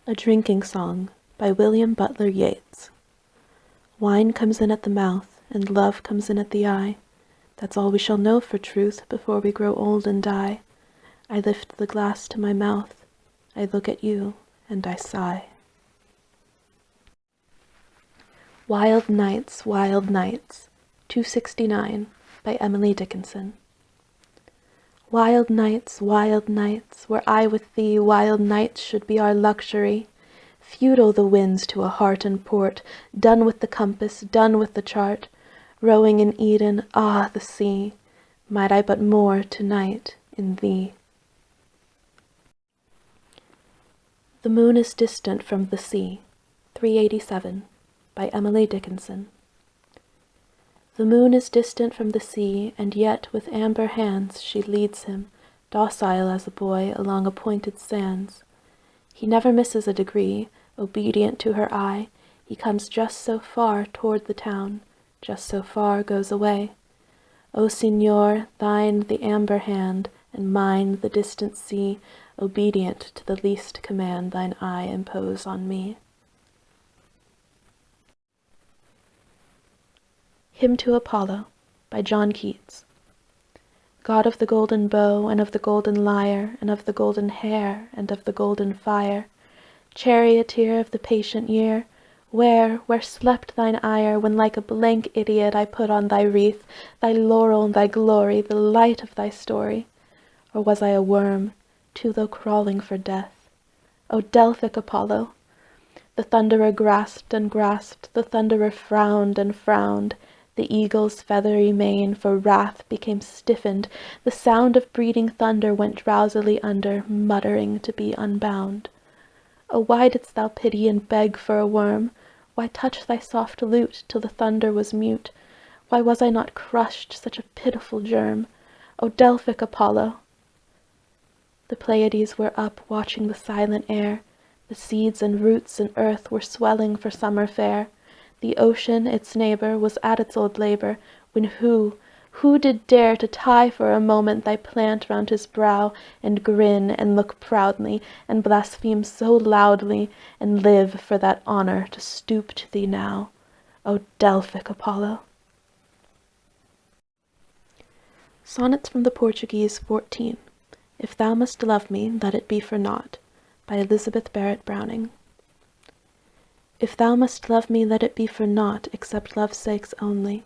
A Drinking Song by William Butler Yeats. Wine comes in at the mouth, and love comes in at the eye. That's all we shall know for truth before we grow old and die. I lift the glass to my mouth, I look at you, and I sigh. Wild Nights, 269, by Emily Dickinson. Wild nights, where I with thee, wild nights should be our luxury. Futile the winds to a heart and port, done with the compass, done with the chart. Rowing in Eden, ah, the sea, might I but moor to-night in thee. The moon is distant from the sea, 387, by Emily Dickinson. The moon is distant from the sea, and yet with amber hands she leads him, docile as a boy, along appointed sands. He never misses a degree, obedient to her eye. He comes just so far toward the town, just so far goes away. O Signor, thine the amber hand, and mine the distant sea, obedient to the least command thine eye impose on me. Hymn to Apollo, by John Keats. God of the golden bow, and of the golden lyre, and of the golden hair, and of the golden fire, charioteer of the patient year, where slept thine ire, when like a blank idiot I put on thy wreath, thy laurel, thy glory, the light of thy story? Or was I a worm, too low crawling for death? O Delphic Apollo! The thunderer grasped and grasped, the thunderer frowned and frowned. The eagle's feathery mane for wrath became stiffened. The sound of breeding thunder went drowsily under, muttering to be unbound. Oh, why didst thou pity and beg for a worm? Why touch thy soft lute till the thunder was mute? Why was I not crushed, such a pitiful germ? O Delphic Apollo! The Pleiades were up, watching the silent air. The seeds and roots and earth were swelling for summer fair. The ocean, its neighbor, was at its old labor, when who did dare to tie for a moment thy plant round his brow, and grin, and look proudly, and blaspheme so loudly, and live for that honor to stoop to thee now, O Delphic Apollo? Sonnets from the Portuguese 14. If thou must love me, let it be for naught, by Elizabeth Barrett Browning. If thou must love me, let it be for naught, except love's sakes only.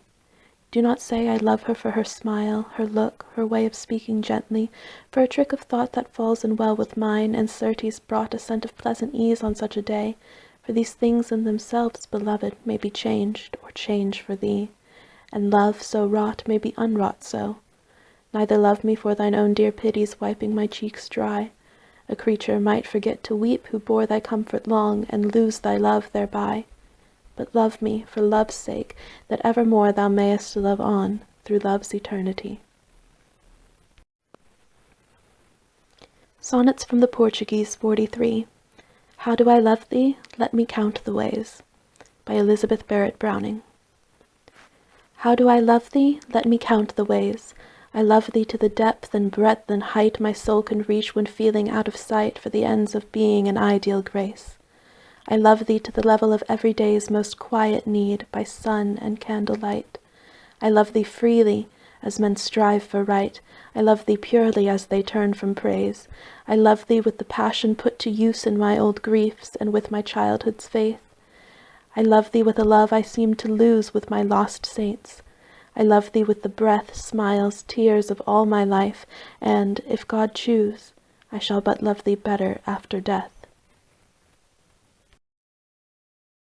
Do not say I love her for her smile, her look, her way of speaking gently, for a trick of thought that falls in well with mine, and certes brought a scent of pleasant ease on such a day, for these things in themselves, beloved, may be changed, or change for thee, and love so wrought may be unwrought so. Neither love me for thine own dear pities wiping my cheeks dry. A creature might forget to weep who bore thy comfort long, and lose thy love thereby. But love me for love's sake, that evermore thou mayest love on through love's eternity. Sonnets from the Portuguese 43. How do I love thee? Let me count the ways, by Elizabeth Barrett Browning. How do I love thee? Let me count the ways. I love thee to the depth and breadth and height my soul can reach when feeling out of sight for the ends of being an ideal grace. I love thee to the level of every day's most quiet need by sun and candlelight. I love thee freely as men strive for right. I love thee purely as they turn from praise. I love thee with the passion put to use in my old griefs and with my childhood's faith. I love thee with a love I seem to lose with my lost saints. I love thee with the breath, smiles, tears of all my life, and, if God choose, I shall but love thee better after death.